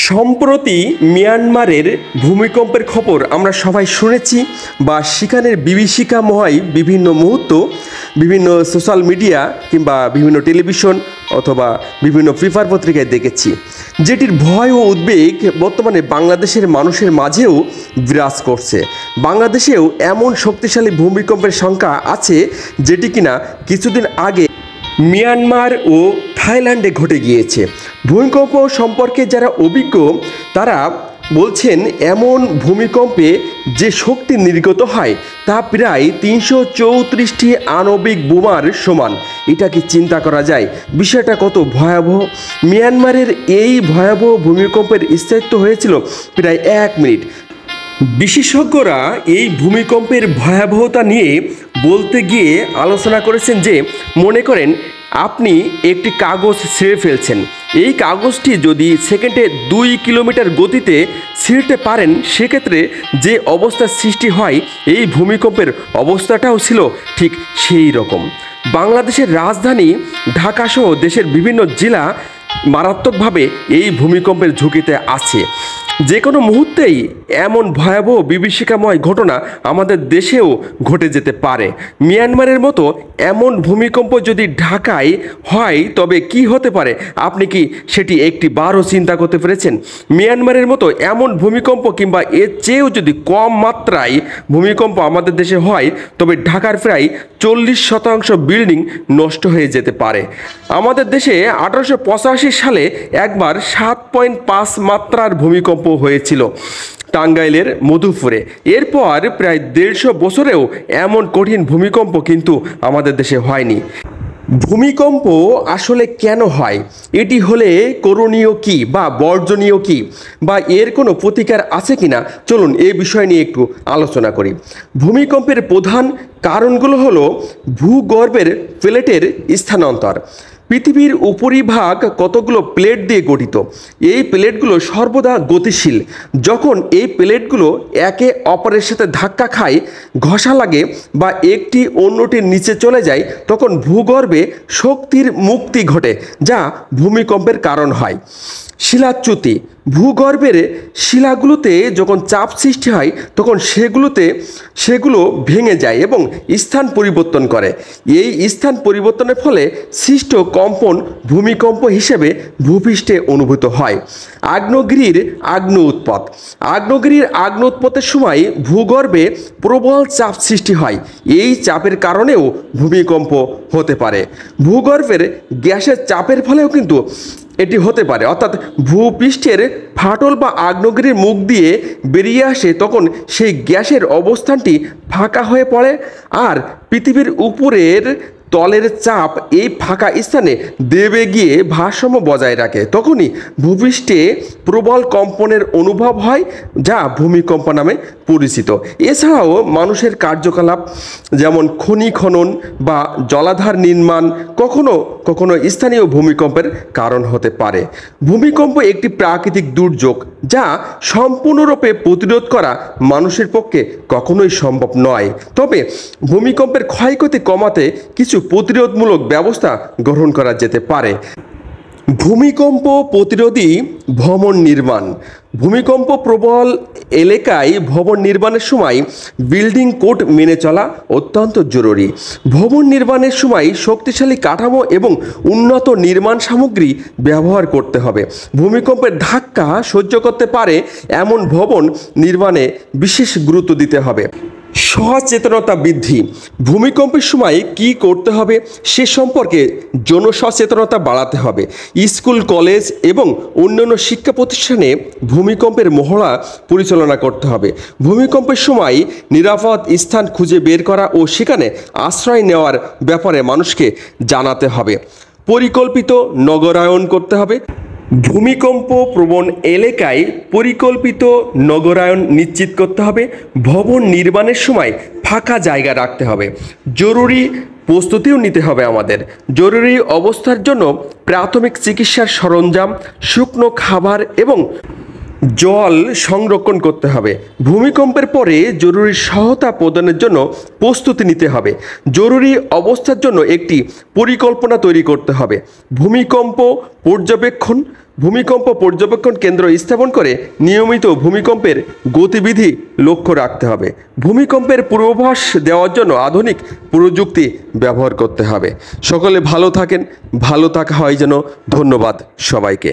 সম্প্রতি মিয়ানমারের ভূমিকম্পের খবর আমরা সবাই শুনেছি বা সেখানের বিভীষিকাময় বিভিন্ন মুহূর্ত বিভিন্ন সোশ্যাল মিডিয়া কিংবা বিভিন্ন টেলিভিশন অথবা বিভিন্ন পেপার পত্রিকায় দেখেছি, যেটির ভয় ও উদ্বেগ বর্তমানে বাংলাদেশের মানুষের মাঝেও বিরাজ করছে। বাংলাদেশেও এমন শক্তিশালী ভূমিকম্পের সংখ্যা আছে যেটি কিনা কিছুদিন আগে মিয়ানমার ও থাইল্যান্ডে ঘটে গিয়েছে। ভূমিকম্প সম্পর্কে যারা অভিজ্ঞ তারা বলছেন এমন ভূমিকম্পে যে শক্তি নির্গত হয় তা প্রায় ৩৩৪টি আণবিক বোমার সমান। এটা কি চিন্তা করা যায়? বিষয়টা কত ভয়াবহ। মিয়ানমারের এই ভয়াবহ ভূমিকম্পের স্থায়িত্ব হয়েছিল প্রায় ১ মিনিট। বিশেষজ্ঞরা এই ভূমিকম্পের ভয়াবহতা নিয়ে বলতে গিয়ে আলোচনা করেছেন যে মনে করেন আপনি একটি কাগজ ছিঁড়ে ফেলছেন, এই কাগজটি যদি সেকেন্ডে ২ কিলোমিটার গতিতে ছিঁড়তে পারেন সেক্ষেত্রে যে অবস্থার সৃষ্টি হয় এই ভূমিকম্পের অবস্থাটাও ছিল ঠিক সেই রকম। বাংলাদেশের রাজধানী ঢাকাসহ দেশের বিভিন্ন জেলা মারাত্মকভাবে এই ভূমিকম্পের ঝুঁকিতে আছে। যে কোনো মুহূর্তেই এমন ভয়াবহ বিভীষিকাময় ঘটনা আমাদের দেশেও ঘটে যেতে পারে। মিয়ানমারের মতো এমন ভূমিকম্প যদি ঢাকায় হয় তবে কি হতে পারে, আপনি কি সেটি একটি বারও চিন্তা করতে পেরেছেন? মিয়ানমারের মতো এমন ভূমিকম্প কিংবা এর চেয়েও যদি কম মাত্রায় ভূমিকম্প আমাদের দেশে হয় তবে ঢাকার প্রায় ৪০% বিল্ডিং নষ্ট হয়ে যেতে পারে। আমাদের দেশে ১৮৮৫ সালে একবার ৭.৫ মাত্রার ভূমিকম্প হয়েছিল টাঙ্গাইলের মধুপুরে। এরপর প্রায় ১৫০ বছরেও এমন কঠিন ভূমিকম্প কিন্তু আমাদের দেশে হয়নি। ভূমিকম্প আসলে কেন হয়, এটি হলে করণীয় কি বা বর্জনীয় কি বা এর কোনো প্রতিকার আছে কিনা, চলুন এই বিষয় নিয়ে একটু আলোচনা করি। ভূমিকম্পের প্রধান কারণগুলো হলো ভূগর্ভের প্লেটের স্থানান্তর। পৃথিবীর উপরিভাগ কতগুলো প্লেট দিয়ে গঠিত। এই প্লেটগুলো সর্বদা গতিশীল। যখন এই প্লেটগুলো একে অপরের সাথে ধাক্কা খায়, ঘষা লাগে বা একটি অন্যটির নিচে চলে যায় তখন ভূগর্ভে শক্তির মুক্তি ঘটে যা ভূমিকম্পের কারণ হয়। শিলাচ্যুতি, ভূগর্ভের শিলাগুলোতে যখন চাপ সৃষ্টি হয় তখন সেগুলো ভেঙে যায় এবং স্থান পরিবর্তন করে। এই স্থান পরিবর্তনের ফলে সৃষ্ট কম্পন ভূমিকম্প হিসেবে ভূপৃষ্ঠে অনুভূত হয়। আগ্নেয়গিরির আগ্নেয় উৎপাত, আগ্নেয়গিরির আগ্নেয় উৎপাতের সময় ভূগর্ভে প্রবল চাপ সৃষ্টি হয়। এই চাপের কারণেও ভূমিকম্প হতে পারে। ভূগর্ভের গ্যাসের চাপের ফলেও কিন্তু এটি হতে পারে, অর্থাৎ ভূপৃষ্ঠের ফাটল বা আগ্নেয়গিরির মুখ দিয়ে বেরিয়ে আসে তখন সেই গ্যাসের অবস্থানটি ফাঁকা হয়ে পড়ে আর পৃথিবীর উপরের তলের চাপ এই ফাঁকা স্থানে দেবে গিয়ে ভারসাম্য বজায় রাখে। তখনই ভূপৃষ্ঠে প্রবল কম্পনের অনুভব হয় যা ভূমিকম্প নামে পরিচিত। এছাড়াও মানুষের কার্যকলাপ যেমন খনি খনন বা জলাধার নির্মাণ কখনো কখনো স্থানীয় ভূমিকম্পের কারণ হতে পারে। ভূমিকম্প একটি প্রাকৃতিক দুর্যোগ যা সম্পূর্ণরূপে প্রতিরোধ করা মানুষের পক্ষে কখনোই সম্ভব নয়। তবে ভূমিকম্পের ক্ষয়ক্ষতি কমাতে কিছু প্রতিরোধমূলক ব্যবস্থা গ্রহণ করা যেতে পারে। ভূমিকম্প প্রতিরোধী ভবন নির্মাণ, ভূমিকম্প প্রবল এলাকায় ভবন নির্মাণের সময় বিল্ডিং কোড মেনে চলা অত্যন্ত জরুরি। ভবন নির্মাণের সময় শক্তিশালী কাঠামো এবং উন্নত নির্মাণ সামগ্রী ব্যবহার করতে হবে। ভূমিকম্পের ধাক্কা সহ্য করতে পারে এমন ভবন নির্মাণে বিশেষ গুরুত্ব দিতে হবে। সচেতনতা বৃদ্ধি, ভূমিকম্পের সময় কি করতে হবে সে সম্পর্কে জনসচেতনতা বাড়াতে হবে। স্কুল কলেজ এবং অন্যান্য শিক্ষা প্রতিষ্ঠানে ভূমিকম্পের মহড়া পরিচালনা করতে হবে। ভূমিকম্পের সময় নিরাপদ স্থান খুঁজে বের করা ও সেখানে আশ্রয় নেওয়ার ব্যাপারে মানুষকে জানাতে হবে। পরিকল্পিত নগরায়ন করতে হবে। ভূমিকম্প প্রবণ এলাকায় পরিকল্পিত নগরায়ন নিশ্চিত করতে হবে। ভবন নির্মাণের সময় ফাঁকা জায়গা রাখতে হবে। জরুরি প্রস্তুতিও নিতে হবে আমাদের। জরুরি অবস্থার জন্য প্রাথমিক চিকিৎসার সরঞ্জাম, শুকনো খাবার এবং জল সংরক্ষণ করতে হবে। ভূমিকম্পের পরে জরুরি সহায়তা প্রদানের জন্য প্রস্তুতি নিতে হবে। জরুরি অবস্থার জন্য একটি পরিকল্পনা তৈরি করতে হবে। ভূমিকম্প পর্যবেক্ষণ ভূমিকম্প পর্যবেক্ষণ কেন্দ্র স্থাপন করে নিয়মিত ভূমিকম্পের গতিবিধি লক্ষ্য রাখতে হবে। ভূমিকম্পের পূর্বাভাস দেওয়ার জন্য আধুনিক প্রযুক্তি ব্যবহার করতে হবে। সকলে ভালো থাকেন, ভালো থাকা হয় যেন। ধন্যবাদ সবাইকে।